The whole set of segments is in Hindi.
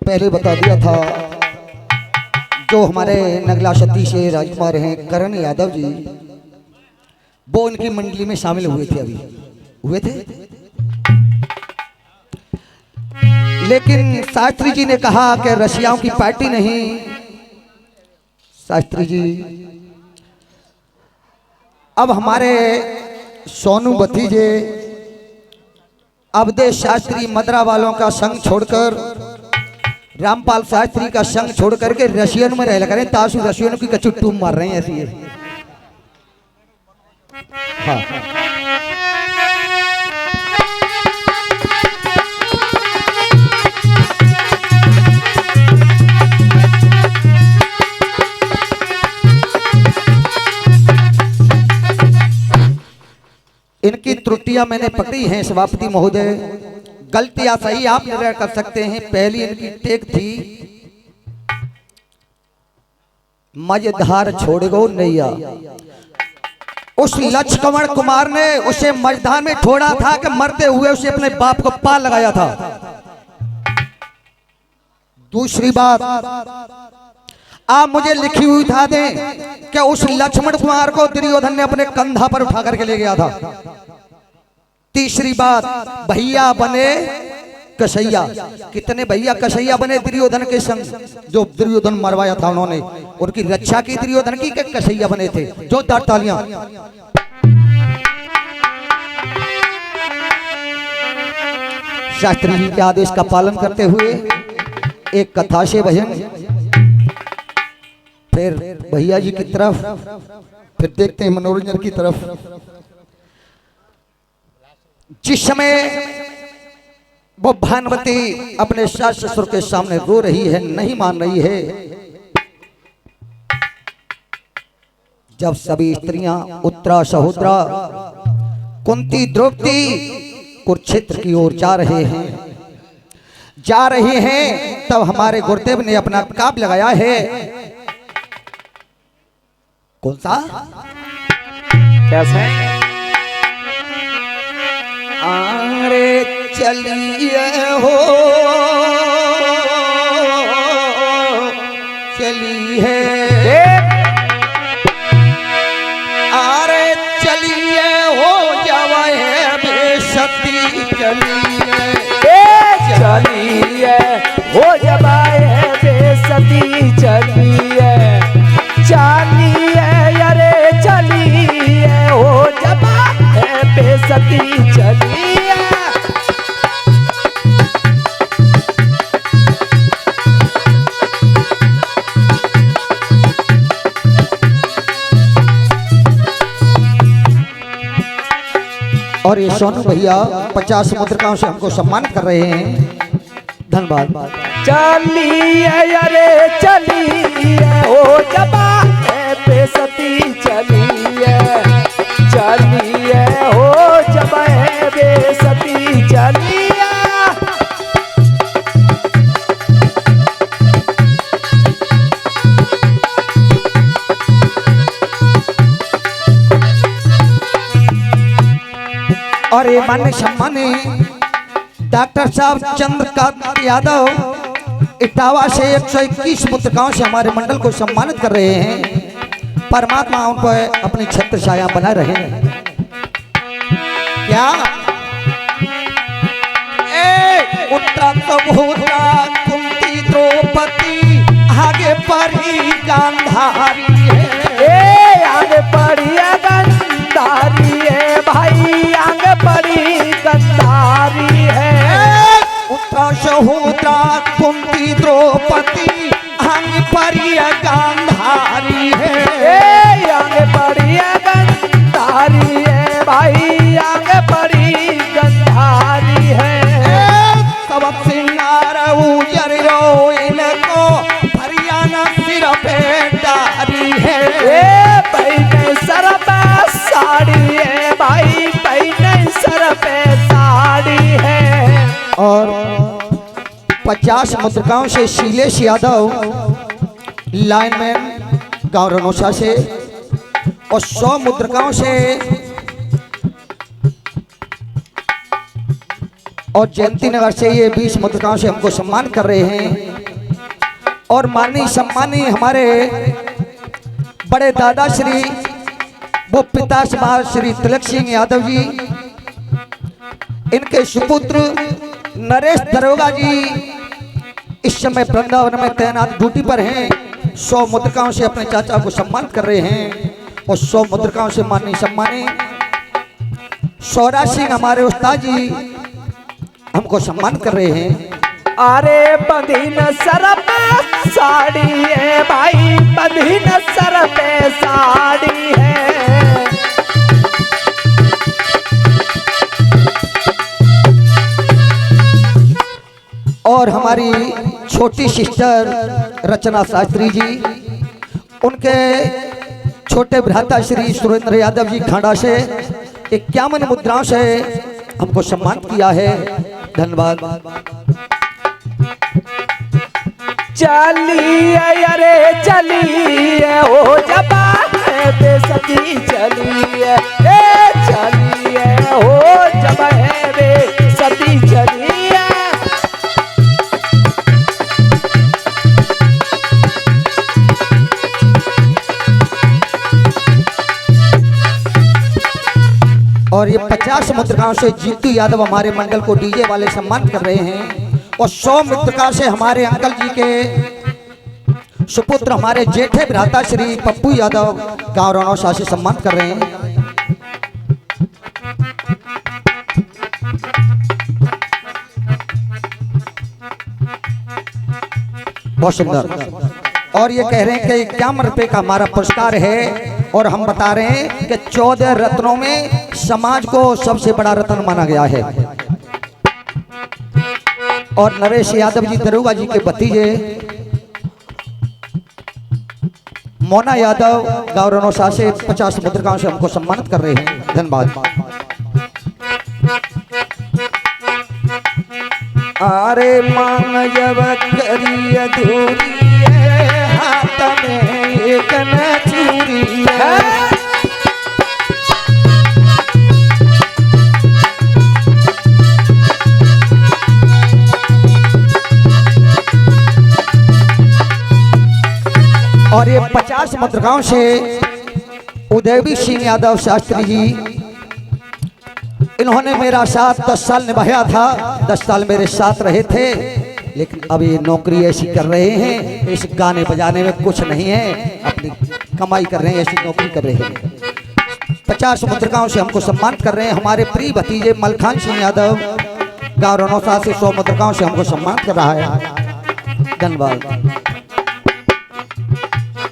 पहले बता दिया था, जो हमारे नगला शक्ति से राजकुमार हैं करण यादव जी, वो उनकी मंडली में शामिल हुए थे, अभी हुए थे। लेकिन शास्त्री जी ने कहा कि रशियाओं की पार्टी नहीं। शास्त्री जी अब हमारे सोनू भतीजे अवधेश शास्त्री मदरा वालों का संग छोड़कर, रामपाल शास्त्री का संग छोड़ करके रशियन में रह करें, तासु रशियन की कचुट्टू मार रहे हैं ऐसी है। हाँ इनकी त्रुटियां मैंने पकड़ी हैं सभापति महोदय, गलती या सही आप निर्णय कर सकते हैं। पहली इनकी टेक थी मझधार छोड़ गो नैया। उस लक्ष्मण कुमार ने उसे मझधार में छोड़ा था कि मरते हुए उसे अपने बाप को पाल लगाया था। दूसरी बात आप मुझे लिखी हुई था दें कि उस लक्ष्मण कुमार को दुर्योधन ने अपने कंधा पर उठा करके ले गया था। तीसरी बात भैया बने कसैया, कितने भैया कसैया बने दुर्योधन के संग, जो दुर्योधन मरवाया था उन्होंने, उनकी रक्षा की दुर्योधन की के कसैया बने थे। जो तालियां। शास्त्री जी के आदेश का पालन करते हुए एक कथा से भजन, फिर भैया जी की तरफ, फिर देखते हैं मनोरंजन की तरफ। जिस समय वो भानुमती अपने सास ससुर के सामने रो रही है, नहीं मान रही है, जब सभी स्त्रियां उत्तरा सहोदरा कुंती द्रौपदी कुरुक्षेत्र की ओर जा रहे हैं, तब हमारे गुरुदेव ने अपना काव्य लगाया है। कौन सा? कैसे? अरे चलिए हो चलिए, अरे चलिए हो जावे बेसती, चलिए चलिए हो जावे बेसती, चलिए चलिए अरे चलिए हो जावे बेसती, चलिए। और ये सोनू भैया 50 मुद्रिकाओं से हमको सम्मानित कर रहे हैं, धन्यवाद। चलिए अरे चलिए हो जावे बेसती, चलिए चलिए हो जावे बेसती, चलिए। और ये मान्य सम्मानी डॉक्टर साहब चंद्रकांत यादव इटावा से 121 मुद्रिकाओं से हमारे मंडल को सम्मानित कर रहे हैं। परमात्मा उन पर अपनी छत्र छाया बना रहे हैं। क्या उत्तरा कुंती द्रौपदी आगे परी गांधारी है, आगे पड़ी गंधारी है भाई, आगे पड़ी गंधारी है। उत्तरा सहोदरा कुंती द्रौपदी आगे परी गांधारी है, आगे पड़ी गंधारी है भाई, आगे पड़ी गंधारी है। सब सिंगार उजर रो इनको हरियाणा सिर पे डारी है, पहने सर पे साड़ी है भाई, पहने सर पे साड़ी है। और 50 मुद्रिकाओं से शीलेश यादव लाइनमैन गांव रनौसा से, और 100 मुद्रिकाओं से और जयंती नगर से ये 20 मुद्रिकाओं से हमको सम्मान कर रहे हैं। और माननीय सम्मानी हमारे बड़े दादा श्री वो पिता समाज श्री तिलक सिंह यादव जी, इनके सुपुत्र नरेश दरोगा जी इस समय वृंदावन में तैनात ड्यूटी पर हैं। 100 मुद्रिकाओं से अपने चाचा को सम्मान कर रहे हैं। और 100 मुद्रिकाओं से माननीय सम्मानी सौरा सिंह हमारे उस्ताद जी हमको सम्मान कर रहे हैं। अरे बंधी न सर पे साड़ी है भाई, बंधी न सर पे साड़ी है। और हमारी छोटी सिस्टर रचना शास्त्री जी, उनके छोटे भ्राता श्री सुरेंद्र यादव जी खांडा से 51 मुद्राओं से हमको सम्मान किया है। धन्यवाद। चलिए अरे चलिए ओ जबा है बेसती, चलिए ए चलिए ओ जबा है बेसती, चलिए। और ये 50 मुद्रिकाओं से जीतू यादव हमारे मंडल को डीजे वाले सम्मान कर रहे हैं। और 100 मुद्रिका से हमारे अंकल जी के सुपुत्र हमारे जेठे भ्राता श्री पप्पू यादव गांव रनौसा से सम्मान कर रहे हैं। बहुत सुंदर। और ये कह रहे हैं कि 51 रुपए का हमारा पुरस्कार है। और हम बता रहे हैं कि 14 रत्नों में समाज को सबसे बड़ा रत्न माना गया है। और नरेश यादव जी दरोगा जी के भतीजे मोना यादव गांव रनौसा से 50 मुद्रिकाओं से हमको सम्मानित कर रहे हैं। धन्यवाद। अरे मांग जब करी अधूरी है, हाथ में एक न चूरी है। और ये 50 मुद्रिकाओं से उदयवीर सिंह यादव शास्त्री जी, इन्होंने मेरा साथ 10 साल निभाया था। 10 साल मेरे साथ रहे थे, लेकिन अब ये नौकरी ऐसी कर रहे हैं, इस गाने बजाने में कुछ नहीं है, अपनी कमाई कर रहे हैं, ऐसी नौकरी कर रहे हैं। 50 मुद्रिकाओं से हमको सम्मान कर रहे हैं। हमारे प्रिय भतीजे मलखान सिंह यादव गांव रनौसा से 100 मुद्रिकाओं से हमको सम्मान कर रहा है। धन्यवाद।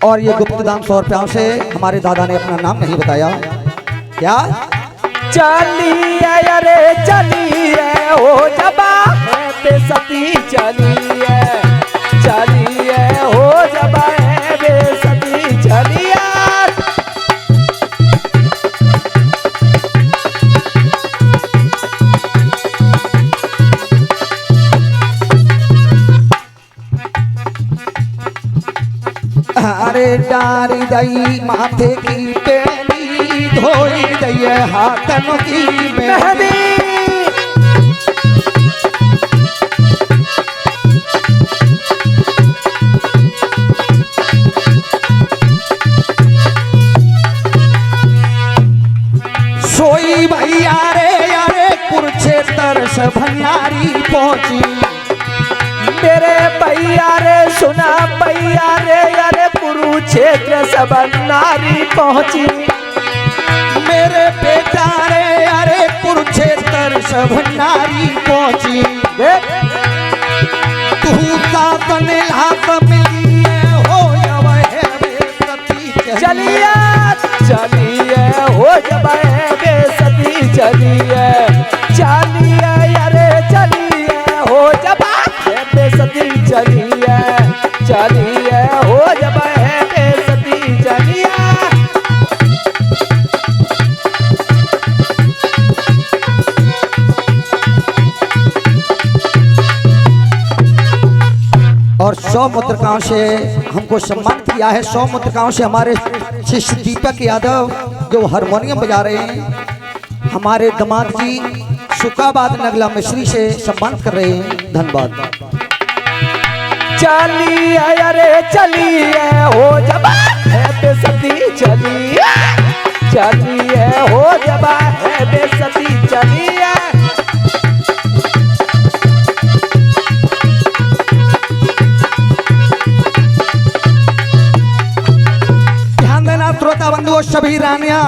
और ये गुप्त दान 100 रुपयों से हमारे दादा ने अपना नाम नहीं बताया। क्या? चलिए अरे चलिए ओ जबा है बेसती, चलिए चलिए ओ जबा है बेसती, चलिए। अरे डारी दई माथे की पेनी, धोई दई हाथन की मेहंदी। सोई भैया रे अरे कुरुक्षेत्र से भंडारी पहुंची। मेरे भैया रे सुना भैया रे अरे कुरुक्षेत्र सब नारी पहुंची। मेरे बेटा रे अरे कुरुक्षेत्र सब नारी पहुंची। तू सातन हाथ मिलिए हो जब है बेसती, चलिए चलिए हो जब है बेसती, चलिए चलिए अरे चलिए हो जब है बेसती, चलिए चलिए हो जब है बेसती, चलिए। और 100 मुद्रिकाओं से हमको सम्मान किया है। 100 मुद्रिकाओं से हमारे शिष्य दीपक यादव जो हारमोनियम बजा रहे हैं, हमारे दामाद जी शुकाबाद नगला मिश्री से सम्मानित कर रहे हैं। धन्यवाद। चलिए अरे चलिए हो जबा है बेसती चलिए, चलिए हो जबा है बेसती चलिए। ध्यान देना श्रोता बंधुओं, सभी रानियां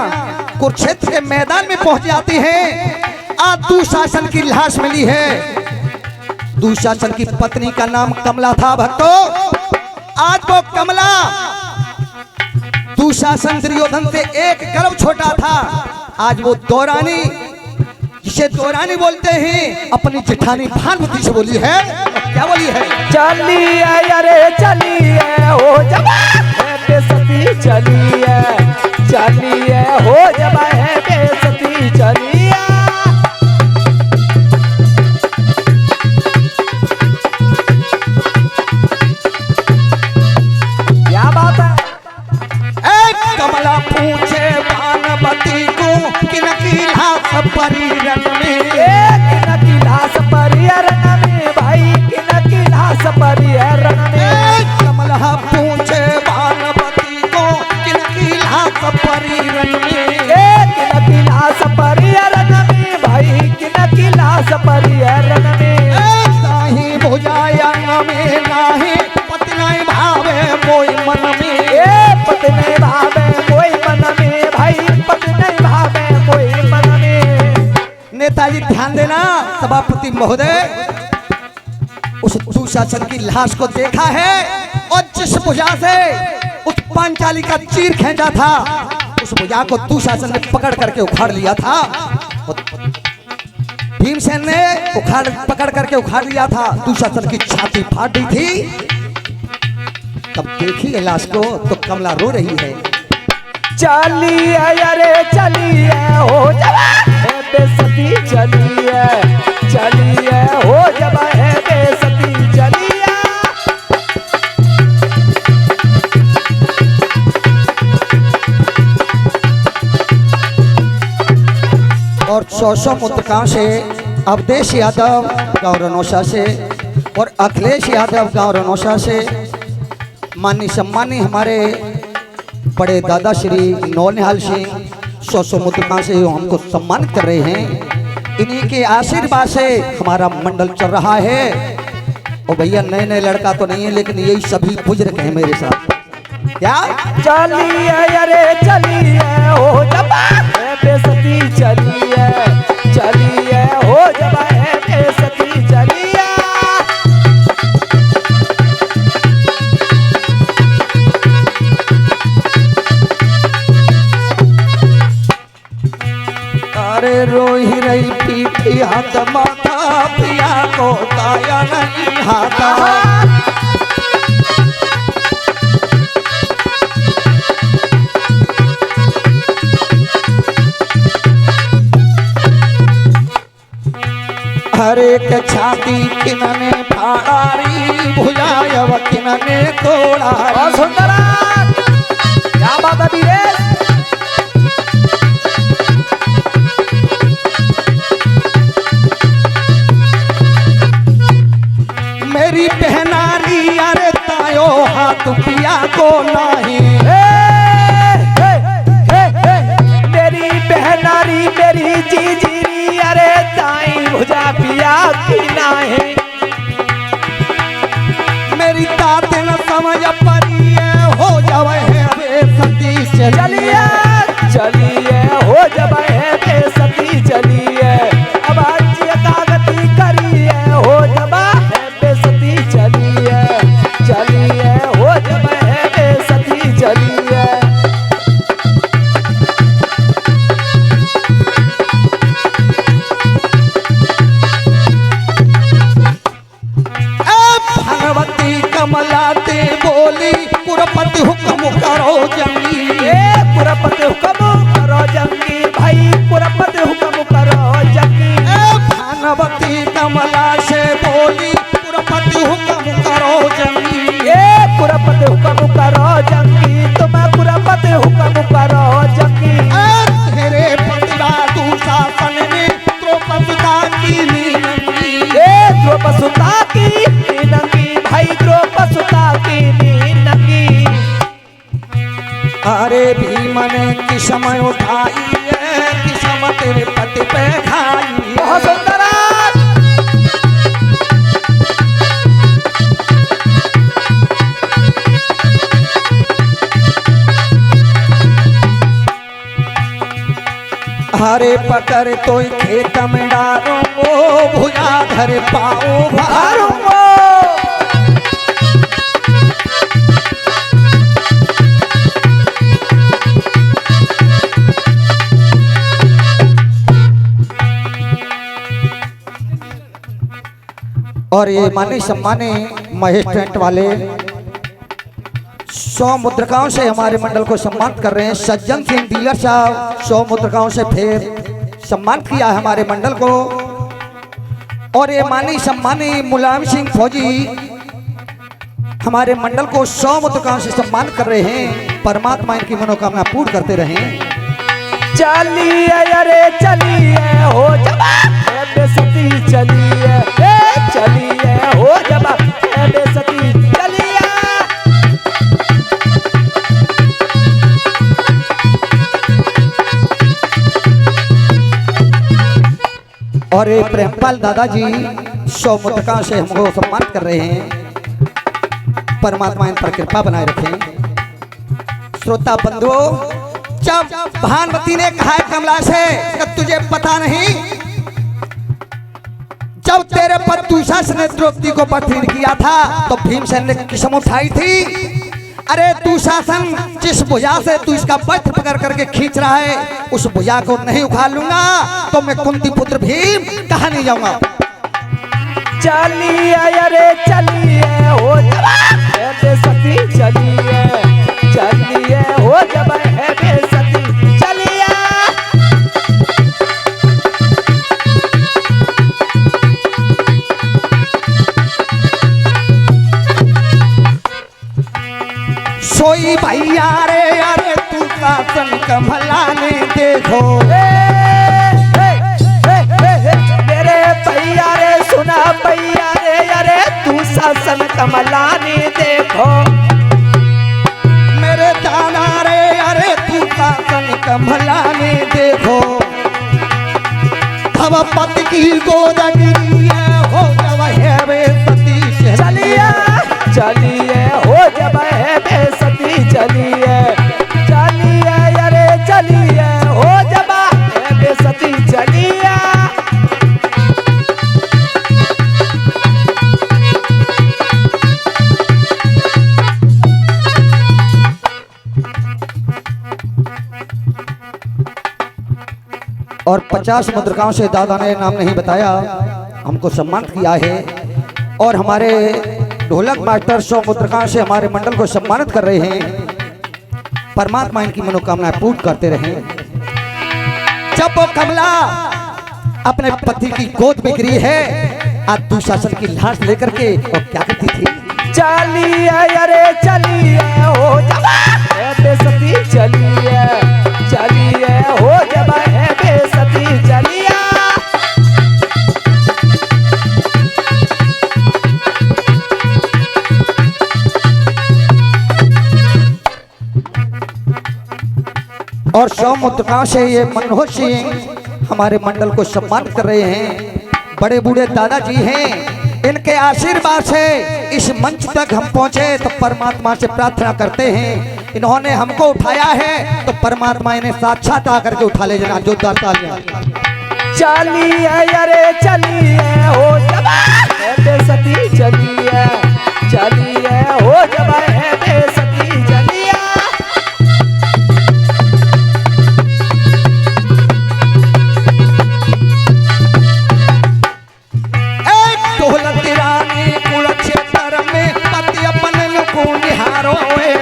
कुरुक्षेत्र के मैदान में पहुंच जाती हैं। आज दुशासन की लाश मिली है। दुशासन की पत्नी का नाम कमला था भक्तों। आज वो कमला दुशासन दुर्योधन से एक गर्व छोटा था। आज वो दौरानी, जिसे दौरानी बोलते हैं, अपनी जेठानी भानुमति से बोली है। क्या बोली है? चलिए अरे चलिए हो जबा है बेसती चलिए, चलिए हो जबा है बेसती चलिए। कमला पूछे भानुमति को कि नकीला सपरीरन में, नकीला सपरीरन में भाई, कि नकीला सपरीरन में। कमला पूछे भानुमति को कि नकीला सपरीरन में, नकीला सपरीरन में भाई, कि नकीला सपरीरन में। नाही भुजायन में नाही पत्नी भावे मोई मन में, पत्नी भावे मोई मन में भाई, पत्नी भावे मोई मन में। नेताजी ध्यान देना सभापति महोदय, उस दुशासन की लाश को देखा है और जिस भुजा से उस पांचाली का चीर खींचा था, उस भुजा को दुशासन ने पकड़ करके उखाड़ लिया था। भीमसेन ने पकड़ करके उखाड़ लिया था। दुशासन की छाती फाट गई थी। तब देखी लाश को तो कमला रो रही है। चलिए अरे चलिए हो जबा है बेसती चलिए, चलिए हो जबा है बेसती चलिए। और 100 मुद्रिकाओं से अवधेश यादव गाँव रनौसा से और अखिलेश यादव गाँव रनौसा से माननीय सम्मानी हमारे बड़े दादा श्री नौनिहाल सिंह 100 मुद्रिकाओं से हमको सम्मानित कर रहे हैं। इन्हीं के आशीर्वाद से हमारा मंडल चल रहा है। और भैया नए नए लड़का तो नहीं है, लेकिन यही सभी बुजुर्ग हैं मेरे साथ। क्या चलिए अरे चलिए हो जबा है बेसती चलिए, चलिए हो जबा है बेसती चलिए। अरे रोही रही पीठी हाथ माथा, पिया को काया नहीं हाथा। हरे के छाती किनने फाड़ी, भुजायव किनने तोड़ा। सुंदरा क्या बात है वीरेश। मेरी बहनारी अरे तायो हाथ पिया को नहीं। मेरी बहनारी मेरी जीजी अरे ताई भुजा पिया की नहीं। मेरी तात न समझ परी हो जावे है बेसती चलिए, चलिए हो जावे है बेसती चलिए। अब आज कागती करिए हो जावा है बेसती चलिए, चलिए हो जावे है बेसती चलिए। भगवती कमला ते बोली, कुरपति हुक्म करो जंगी। कुरपति हुक्म करो जंगी भाई, कुरपति हुक्म करो जंगी। भगवती कमला से बोली, कुरपति हुक्म करो जंगी। कुरपति हुक्म करो जंगी, तुम्हें कुरपति हुक्म करो जंगी। तेरे पतिवा दुशासन ने द्रौपदी किस्म उठाई है, किस्म तेरे पति पे खाई। बहुत सुंदर। हरे पकड़ तो खेत में डालो, भुजा धर पाओ भारो। और ये माने सम्माने महेश टेंट वाले 100 मुद्रिकाओं से हमारे मंडल को सम्मानित कर रहे हैं। सज्जन सिंह डीलर साहब 100 मुद्रिकाओं से फिर सम्मानित किया है हमारे मंडल को। और ये मानी सम्मानी मुलायम सिंह फौजी हमारे मंडल को 100 मुद्रिकाओं से सम्मानित कर रहे हैं। परमात्मा इनकी मनोकामना पूर्ण करते रहें। चलिए अरे चलिए हो जबा बेसती, चलिए चलिए हो जबा बेसती, चलिए। और ये प्रेमपाल दादाजी 100 मुद्रिकाओं से हमको सम्मानित कर रहे हैं। परमात्मा इन पर कृपा बनाए रखें। श्रोता बंधुओं, जब भानुमति ने कहा कमला से कि तुझे पता नहीं, जब तेरे पर दुशासन ने द्रौपदी को पथरीन किया था तो भीमसेन ने किस्म उठाई थी। अरे दुशासन जिस भुजा से तू इसका वस्त्र पकड़ करके खींच रहा है, उस भुजा को नहीं उखाड़ लूंगा तो मैं कुंती पुत्र भीम कहाँ नहीं जाऊंगा। चलिए अरे चलिए हो जबा बेसती, चलिए चलिए हो जबा बेसती, चलिए। सोई भैया रे अरे तू शासन कमला ने देखो। मेरे भैया रे सुना भैया रे अरे तू शासन कमला ने देखो। मेरे दाना रे अरे तू शासन कमला ने देखो। तब पति की गोदगिरी हो जब है बेसती, चलिए चलिए हो जब है बेसती, चलिए चलिए अरे चलिए हो जब है बेसती, चलिए। और 50 मुद्रिकाओं से दादा ने नाम नहीं बताया, हमको सम्मानित किया है। और हमारे ढोलक मास्टर 100 मुद्रिकाओं से हमारे मंडल को सम्मानित कर रहे हैं। परमात्मा इनकी मनोकामनाएं पूर्ण करते रहें। जब वो कमला अपने पति की गोद में गिरी है, आज दुशासन की लाश लेकर के वो क्या करती थी? चलिए अरे चलिए हो जब है बेसती, चलिए चलिए हो जब है बेसती, चलिए। और 100 मुद्रिकाओं से ये मनोहर सिंह हमारे मंडल को सम्मानित कर रहे हैं। बड़े बूढ़े दादाजी हैं, इनके आशीर्वाद से इस मंच तक हम पहुंचे तो परमात्मा से प्रार्थना करते हैं। इन्होंने हमको उठाया है तो परमात्मा इन्हें साक्षात आकर के उठा ले जाना। जोरदार तालियां। चलिए अरे चलिए हो जब है बेसती, चलिए चलिए हो जब है बेसती, चलिए। ढोलक रानी कुरुक्षेत्र में पति अपन को निहारो है,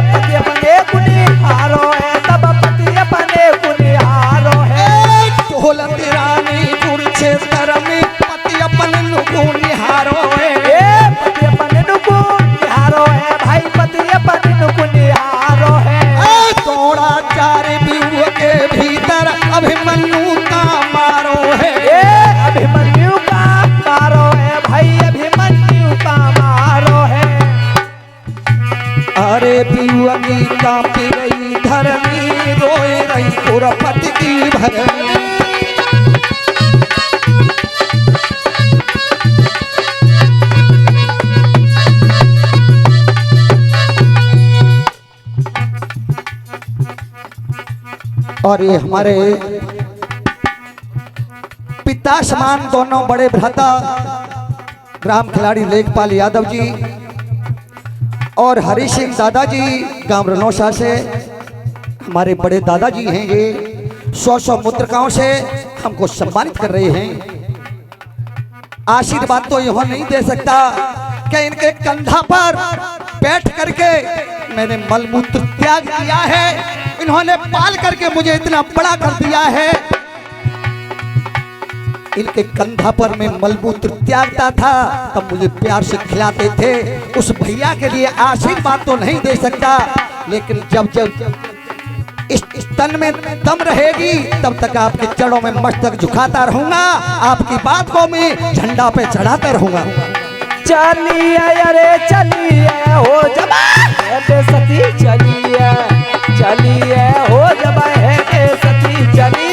पति अपने को निहारो है, तब पति अपने को निहारो है। ढोलक रानी कुरुक्षेत्र में पति अपन को निहारो है, पति अपने को निहारो है, भाई पति अपने को निहारो है। तोड़ा चार व्यूह के भीतर अभिमन्यु का मारो है, अभिमन्यु का मारो है, भाई अभिमन्यु का मारो है। अरे व्यूह की कांपी गई धरनी रोए रही कुरपति की भरनी। और ये हमारे पिता समान दोनों बड़े भ्राता ग्राम खिलाड़ी लेखपाल यादव जी और हरि सिंह दादाजी गांव रनौसा से हमारे बड़े दादाजी हैं। ये 100 मुद्रिकाओं से हमको सम्मानित कर रहे हैं। आशीर्वाद तो यह नहीं दे सकता कि इनके कंधा पर बैठ करके मैंने मलमूत्र त्याग किया है। इन्होंने पाल करके मुझे इतना बड़ा कर दिया है। इनके कंधा पर मैं मलमूत्र त्यागता था तब मुझे प्यार से खिलाते थे। उस भैया के लिए आशीर्वाद तो नहीं दे सकता, लेकिन जब जब इस तन में दम रहेगी तब तक आपके चरणों में मस्तक झुकाता रहूंगा। आपकी बात को मैं झंडा पे चढ़ाता रहूंगा। चलिए अरे चलिए हो जबा है बेसती, चलिए चलिए हो जबा है बेसती, चलिए।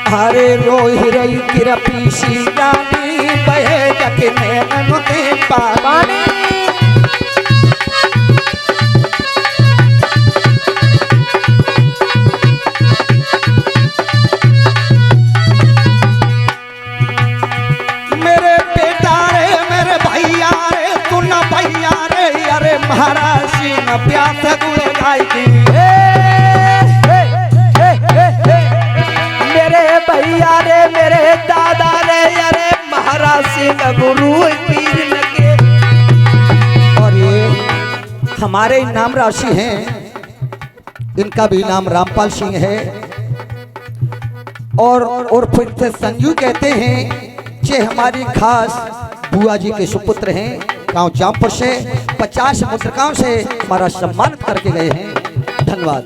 हरे रोहि रही किरपी सी रानी बहे जखने ननुते पानी। मेरे बेटा रे मेरे भैया रे तू न भैया रे अरे महाराज सिंह प्यास गुड़ गाय की। भैया रे मेरे दादा रे अरे महाराज सिंह गुरु पीर लगे। और ये हमारे नाम राशि हैं, इनका भी नाम रामपाल सिंह है और फिर से संजू कहते हैं। ये हमारी खास बुआ जी के सुपुत्र हैं। गांव जामपुर से 50 मुद्रिकाओं से हमारा सम्मानित करके गए हैं। धन्यवाद।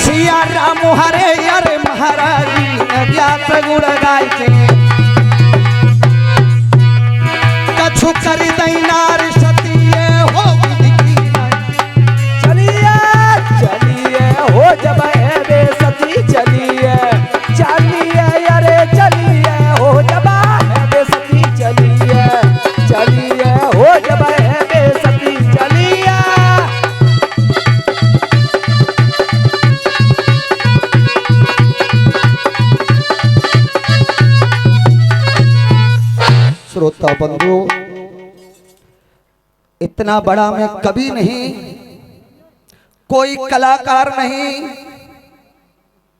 सिया राम हरे अरे महाराज व्यास गुण गाय के कछु कर दैनार सतिये हो। चलिए चलिए हो जब है बेसती, चलिए चलिए अरे चलिए हो जब है बेसती, चलिए चलिए हो जब है बेसती, चलिए। श्रोता बंधु, इतना बड़ा मैं कभी नहीं, कोई कलाकार नहीं,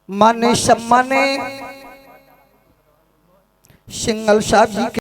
माने सम्माने सिंगल साहब जी के